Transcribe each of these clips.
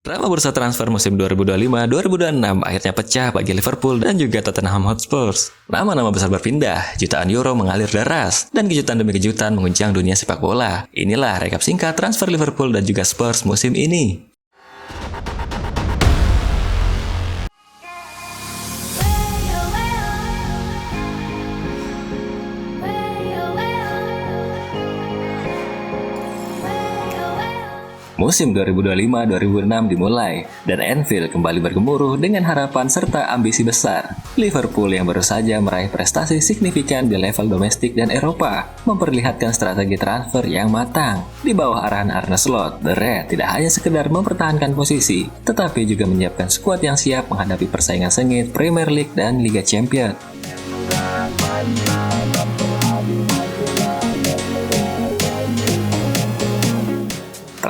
Drama bursa transfer musim 2025-2026 akhirnya pecah bagi Liverpool dan juga Tottenham Hotspur. Nama-nama besar berpindah, jutaan euro mengalir deras, dan kejutan demi kejutan menguncang dunia sepak bola. Inilah rekap singkat transfer Liverpool dan juga Spurs musim ini. Musim 2025-2026 dimulai, dan Anfield kembali bergemuruh dengan harapan serta ambisi besar. Liverpool yang baru saja meraih prestasi signifikan di level domestik dan Eropa, memperlihatkan strategi transfer yang matang. Di bawah arahan Arne Slot, The Red tidak hanya sekedar mempertahankan posisi, tetapi juga menyiapkan skuad yang siap menghadapi persaingan sengit Premier League dan Liga Champions.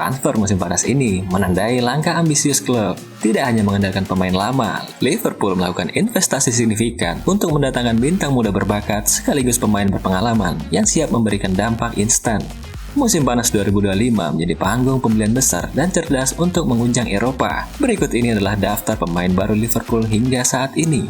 Transfer musim panas ini menandai langkah ambisius klub. Tidak hanya mengandalkan pemain lama, Liverpool melakukan investasi signifikan untuk mendatangkan bintang muda berbakat sekaligus pemain berpengalaman yang siap memberikan dampak instan. Musim panas 2025 menjadi panggung pembelian besar dan cerdas untuk mengunjang Eropa. Berikut ini adalah daftar pemain baru Liverpool hingga saat ini.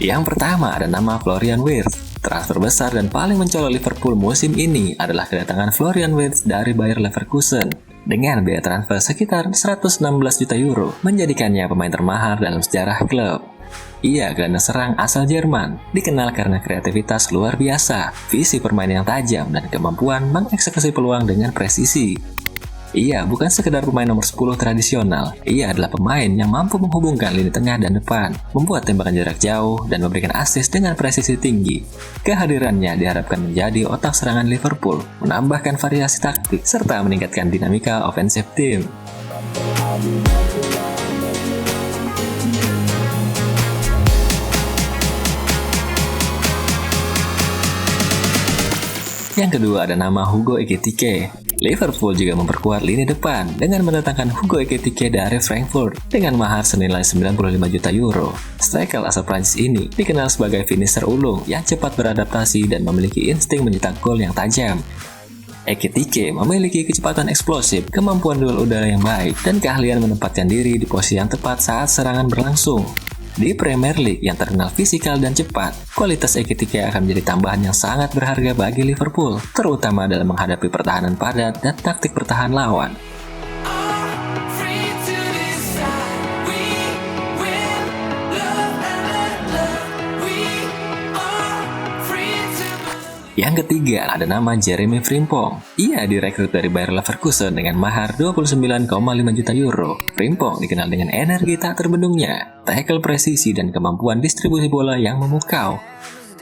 Yang pertama ada nama Florian Wirtz. Transfer besar dan paling mencolok Liverpool musim ini adalah kedatangan Florian Wirtz dari Bayer Leverkusen. Dengan biaya transfer sekitar 116 juta euro, menjadikannya pemain termahal dalam sejarah klub. Ia gelandang serang asal Jerman, dikenal karena kreativitas luar biasa, visi permainan yang tajam, dan kemampuan mengeksekusi peluang dengan presisi. Ia bukan sekedar pemain nomor 10 tradisional, ia adalah pemain yang mampu menghubungkan lini tengah dan depan, membuat tembakan jarak jauh, dan memberikan assist dengan presisi tinggi. Kehadirannya diharapkan menjadi otak serangan Liverpool, menambahkan variasi taktik, serta meningkatkan dinamika offensive team. Yang kedua ada nama Hugo Ekitike. Liverpool juga memperkuat lini depan dengan mendatangkan Hugo Ekitike dari Frankfurt dengan mahar senilai 95 juta euro. Striker asal Prancis ini dikenal sebagai finisher ulung yang cepat beradaptasi dan memiliki insting mencetak gol yang tajam. Ekitike memiliki kecepatan eksplosif, kemampuan duel udara yang baik, dan keahlian menempatkan diri di posisi yang tepat saat serangan berlangsung. Di Premier League yang terkenal fisikal dan cepat, kualitas Ekitike akan menjadi tambahan yang sangat berharga bagi Liverpool, terutama dalam menghadapi pertahanan padat dan taktik pertahanan lawan. Yang ketiga ada nama Jeremy Frimpong. Ia direkrut dari Bayer Leverkusen dengan mahar 29,5 juta euro. Frimpong dikenal dengan energi tak terbendungnya, tackle presisi, dan kemampuan distribusi bola yang memukau.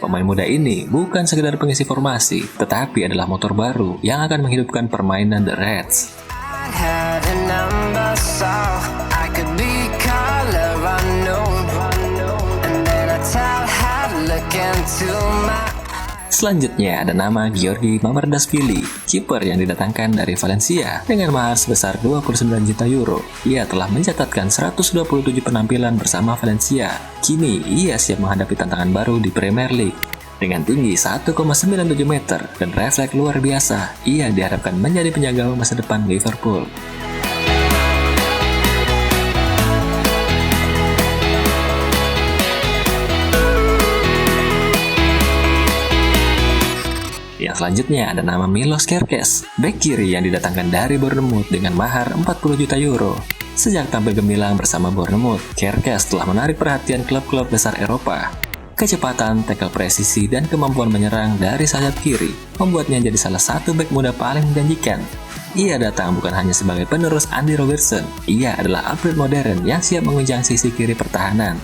Pemain muda ini bukan sekedar pengisi formasi, tetapi adalah motor baru yang akan menghidupkan permainan The Reds. Selanjutnya ada nama Giorgi Mamardashvili, kiper yang didatangkan dari Valencia dengan mahar sebesar 29 juta euro. Ia telah mencatatkan 127 penampilan bersama Valencia. Kini ia siap menghadapi tantangan baru di Premier League. Dengan tinggi 1,97 meter dan refleks luar biasa, ia diharapkan menjadi penjaga masa depan Liverpool. Yang selanjutnya ada nama Milos Kerkez, bek kiri yang didatangkan dari Bournemouth dengan mahar 40 juta euro. Sejak tampil gemilang bersama Bournemouth, Kerkez telah menarik perhatian klub-klub besar Eropa. Kecepatan, tackle presisi, dan kemampuan menyerang dari sayap kiri membuatnya jadi salah satu bek muda paling menjanjikan. Ia datang bukan hanya sebagai penerus Andy Robertson, ia adalah upgrade modern yang siap mengunjang sisi kiri pertahanan.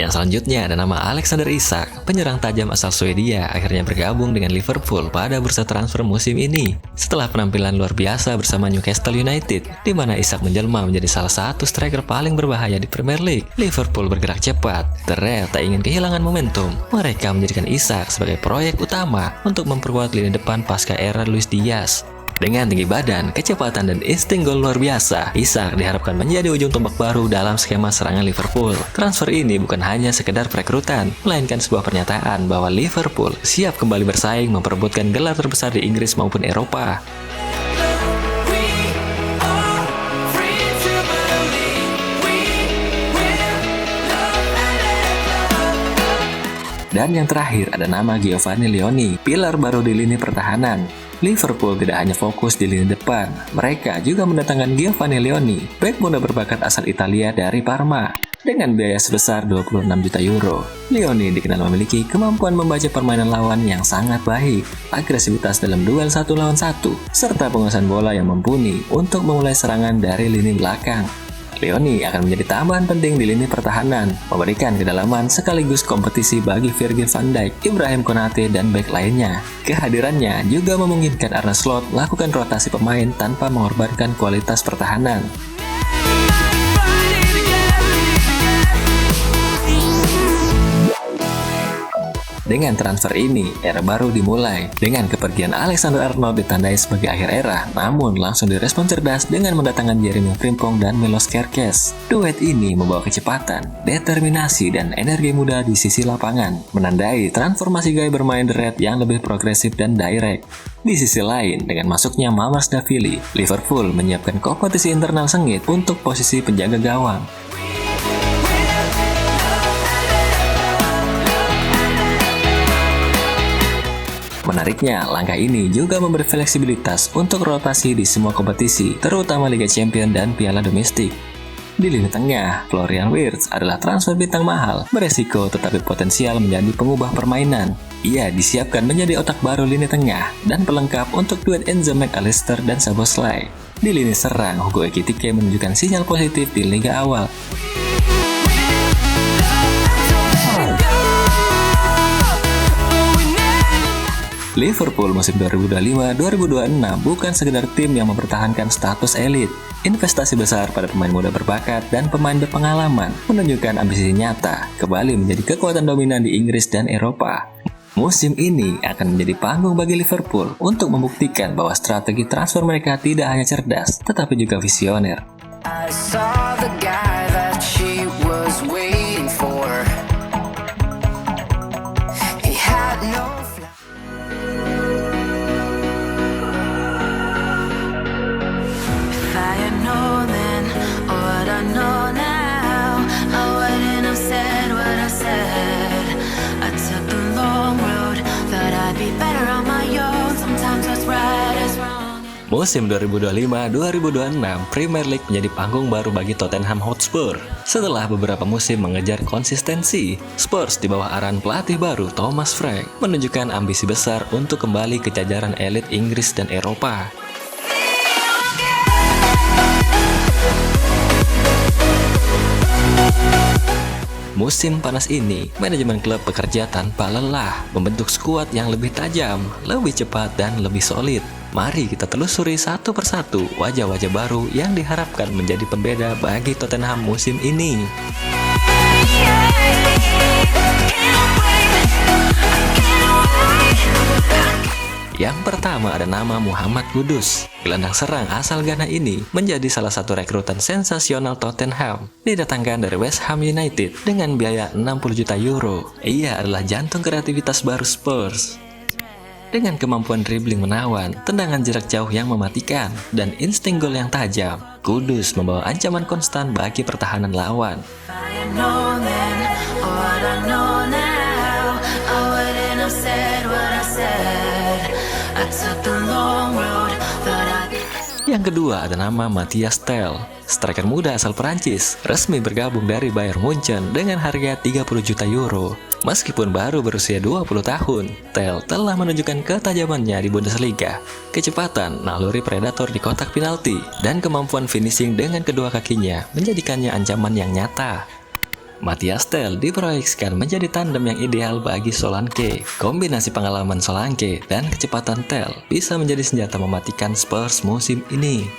Yang Yang selanjutnya ada nama Alexander Isak, penyerang tajam asal Swedia akhirnya bergabung dengan Liverpool pada bursa transfer musim ini. Setelah penampilan luar biasa bersama Newcastle United, di mana Isak menjelma menjadi salah satu striker paling berbahaya di Premier League, Liverpool bergerak cepat. The Reds tak ingin kehilangan momentum. Mereka menjadikan Isak sebagai proyek utama untuk memperkuat lini depan pasca era Luis Diaz. Dengan tinggi badan, kecepatan, dan insting gol luar biasa, Isak diharapkan menjadi ujung tombak baru dalam skema serangan Liverpool. Transfer ini bukan hanya sekedar perekrutan, melainkan sebuah pernyataan bahwa Liverpool siap kembali bersaing memperebutkan gelar terbesar di Inggris maupun Eropa. Dan yang terakhir ada nama Giovanni Leoni, pilar baru di lini pertahanan. Liverpool tidak hanya fokus di lini depan, mereka juga mendatangkan Giovanni Leoni, bek muda berbakat asal Italia dari Parma. Dengan biaya sebesar 26 juta euro, Leoni dikenal memiliki kemampuan membaca permainan lawan yang sangat baik, agresivitas dalam duel 1 lawan 1, serta penguasaan bola yang mumpuni untuk memulai serangan dari lini belakang. Leoni akan menjadi tambahan penting di lini pertahanan, memberikan kedalaman sekaligus kompetisi bagi Virgil van Dijk, Ibrahim Konate, dan bek lainnya. Kehadirannya juga memungkinkan Arne Slot melakukan rotasi pemain tanpa mengorbankan kualitas pertahanan. Dengan transfer ini, era baru dimulai. Dengan kepergian Alexander Arnold ditandai sebagai akhir era, namun langsung direspon cerdas dengan mendatangkan Jeremy Frimpong dan Milos Kerkez. Duet ini membawa kecepatan, determinasi, dan energi muda di sisi lapangan, menandai transformasi gaya bermain The Reds yang lebih progresif dan direct. Di sisi lain, dengan masuknya Marsdashvili, Liverpool menyiapkan kompetisi internal sengit untuk posisi penjaga gawang. Menariknya, langkah ini juga memberi fleksibilitas untuk rotasi di semua kompetisi, terutama Liga Champions dan Piala Domestik. Di lini tengah, Florian Wirtz adalah transfer bintang mahal, beresiko tetapi potensial menjadi pengubah permainan. Ia disiapkan menjadi otak baru lini tengah dan pelengkap untuk duet Enzo McAllister dan Szoboszlai. Di lini serang, Hugo Ekitike menunjukkan sinyal positif di liga awal. Liverpool musim 2025-2026 bukan sekedar tim yang mempertahankan status elit. Investasi besar pada pemain muda berbakat dan pemain berpengalaman menunjukkan ambisi nyata kembali menjadi kekuatan dominan di Inggris dan Eropa. Musim ini akan menjadi panggung bagi Liverpool untuk membuktikan bahwa strategi transfer mereka tidak hanya cerdas, tetapi juga visioner. Musim 2025-2026, Premier League menjadi panggung baru bagi Tottenham Hotspur. Setelah beberapa musim mengejar konsistensi, Spurs di bawah arahan pelatih baru Thomas Frank menunjukkan ambisi besar untuk kembali ke jajaran elit Inggris dan Eropa. Musim panas ini, manajemen klub bekerja tanpa lelah, membentuk skuad yang lebih tajam, lebih cepat, dan lebih solid. Mari kita telusuri satu persatu wajah-wajah baru yang diharapkan menjadi pembeda bagi Tottenham musim ini. Yang pertama ada nama Muhammad Kudus. Gelandang serang asal Ghana ini menjadi salah satu rekrutan sensasional Tottenham. Didatangkan dari West Ham United dengan biaya 60 juta euro. Ia adalah jantung kreativitas baru Spurs. Dengan kemampuan dribbling menawan, tendangan jarak jauh yang mematikan, dan insting gol yang tajam, Kudus membawa ancaman konstan bagi pertahanan lawan. Yang kedua ada nama Matthias Tel, striker muda asal Perancis, resmi bergabung dari Bayern Munchen dengan harga 30 juta euro. Meskipun baru berusia 20 tahun, Tel telah menunjukkan ketajamannya di Bundesliga, kecepatan, naluri predator di kotak penalti, dan kemampuan finishing dengan kedua kakinya menjadikannya ancaman yang nyata. Matthias Tel diproyeksikan menjadi tandem yang ideal bagi Solanke. Kombinasi pengalaman Solanke dan kecepatan Tel bisa menjadi senjata mematikan Spurs musim ini.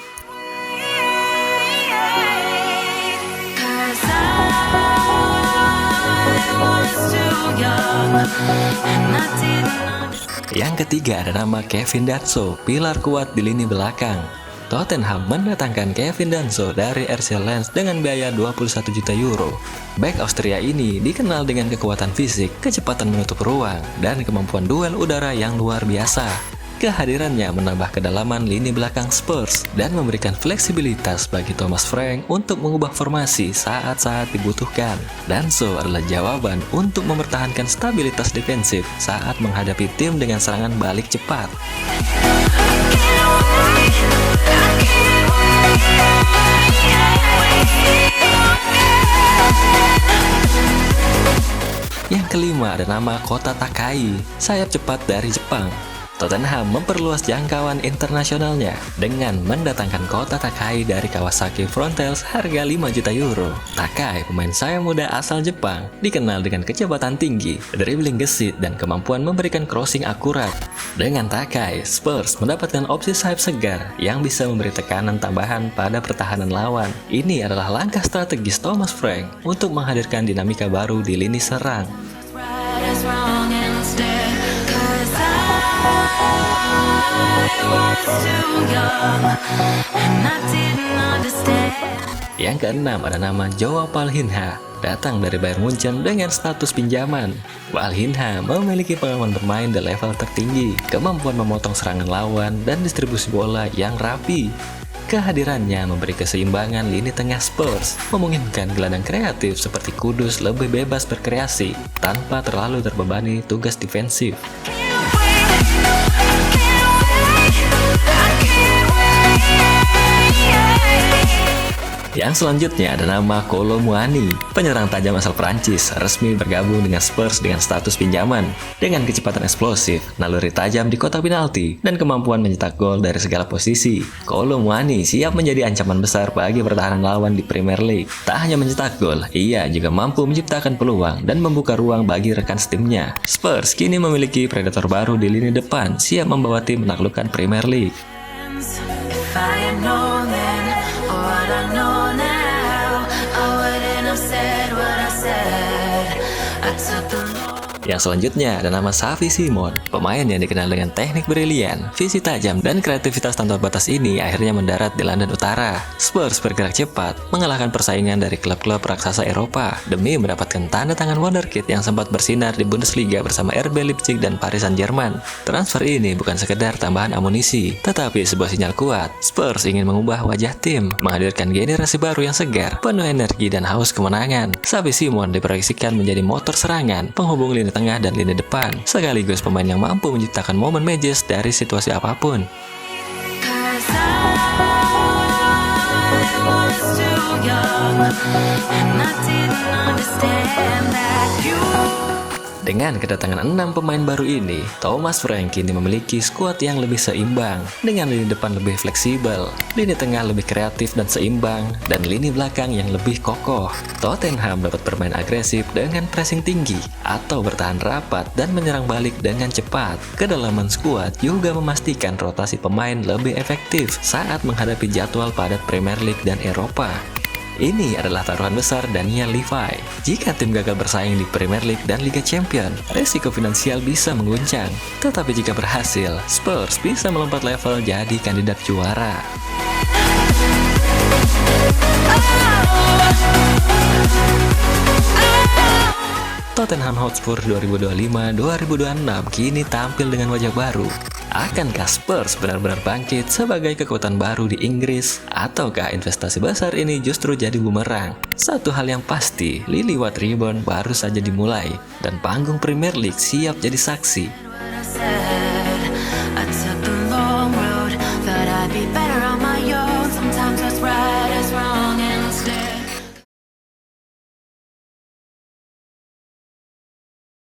Yang ketiga ada nama Kevin Danso, pilar kuat di lini belakang. Tottenham mendatangkan Kevin Danso dari RC Lens dengan biaya 21 juta euro. Bek Austria ini dikenal dengan kekuatan fisik, kecepatan menutup ruang, dan kemampuan duel udara yang luar biasa. Kehadirannya menambah kedalaman lini belakang Spurs dan memberikan fleksibilitas bagi Thomas Frank untuk mengubah formasi saat-saat dibutuhkan. Danso adalah jawaban untuk mempertahankan stabilitas defensif saat menghadapi tim dengan serangan balik cepat. Yang kelima ada nama Kota Takai, sayap cepat dari Jepang. Tottenham memperluas jangkauan internasionalnya dengan mendatangkan Kota Takai dari Kawasaki Frontales harga 5 juta euro. Takai, pemain sayap muda asal Jepang, dikenal dengan kecepatan tinggi, dribbling gesit, dan kemampuan memberikan crossing akurat. Dengan Takai, Spurs mendapatkan opsi sayap segar yang bisa memberi tekanan tambahan pada pertahanan lawan. Ini adalah langkah strategis Thomas Frank untuk menghadirkan dinamika baru di lini serang. Yang keenam ada nama Joao Palhinha, datang dari Bayern Munchen dengan status pinjaman. Palhinha memiliki pengalaman bermain di level tertinggi, kemampuan memotong serangan lawan, dan distribusi bola yang rapi. Kehadirannya memberi keseimbangan lini tengah Spurs, memungkinkan gelandang kreatif seperti Kudus lebih bebas berkreasi tanpa terlalu terbebani tugas defensif. Yang selanjutnya ada nama Kolo Muani, penyerang tajam asal Prancis, resmi bergabung dengan Spurs dengan status pinjaman. Dengan kecepatan eksplosif, naluri tajam di kotak penalti, dan kemampuan mencetak gol dari segala posisi, Kolo Muani siap menjadi ancaman besar bagi pertahanan lawan di Premier League. Tak hanya mencetak gol, ia juga mampu menciptakan peluang dan membuka ruang bagi rekan setimnya. Spurs kini memiliki predator baru di lini depan, siap membawa tim menaklukkan Premier League. Yang selanjutnya ada nama Xavi Simons, pemain yang dikenal dengan teknik brilian, visi tajam, dan kreativitas tanpa batas ini akhirnya mendarat di London Utara. Spurs bergerak cepat, mengalahkan persaingan dari klub-klub raksasa Eropa demi mendapatkan tanda tangan wonderkid yang sempat bersinar di Bundesliga bersama RB Leipzig dan Paris Saint-Germain. Transfer ini bukan sekedar tambahan amunisi, tetapi sebuah sinyal kuat. Spurs ingin mengubah wajah tim, menghadirkan generasi baru yang segar, penuh energi dan haus kemenangan. Xavi Simons diproyeksikan menjadi motor serangan, penghubung lini tengah dan lini depan, sekaligus pemain yang mampu menciptakan momen magis dari situasi apapun. Dengan kedatangan 6 pemain baru ini, Thomas Frank kini memiliki skuad yang lebih seimbang, dengan lini depan lebih fleksibel, lini tengah lebih kreatif dan seimbang, dan lini belakang yang lebih kokoh. Tottenham dapat bermain agresif dengan pressing tinggi, atau bertahan rapat dan menyerang balik dengan cepat. Kedalaman skuad juga memastikan rotasi pemain lebih efektif saat menghadapi jadwal padat Premier League dan Eropa. Ini adalah taruhan besar Daniel Levy. Jika tim gagal bersaing di Premier League dan Liga Champions, resiko finansial bisa mengguncang. Tetapi jika berhasil, Spurs bisa melompat level jadi kandidat juara. Tottenham Hotspur 2025-2026 kini tampil dengan wajah baru. Akankah Spurs benar-benar bangkit sebagai kekuatan baru di Inggris? Ataukah investasi besar ini justru jadi bumerang? Satu hal yang pasti, Lillywhite Reborn baru saja dimulai, dan panggung Premier League siap jadi saksi.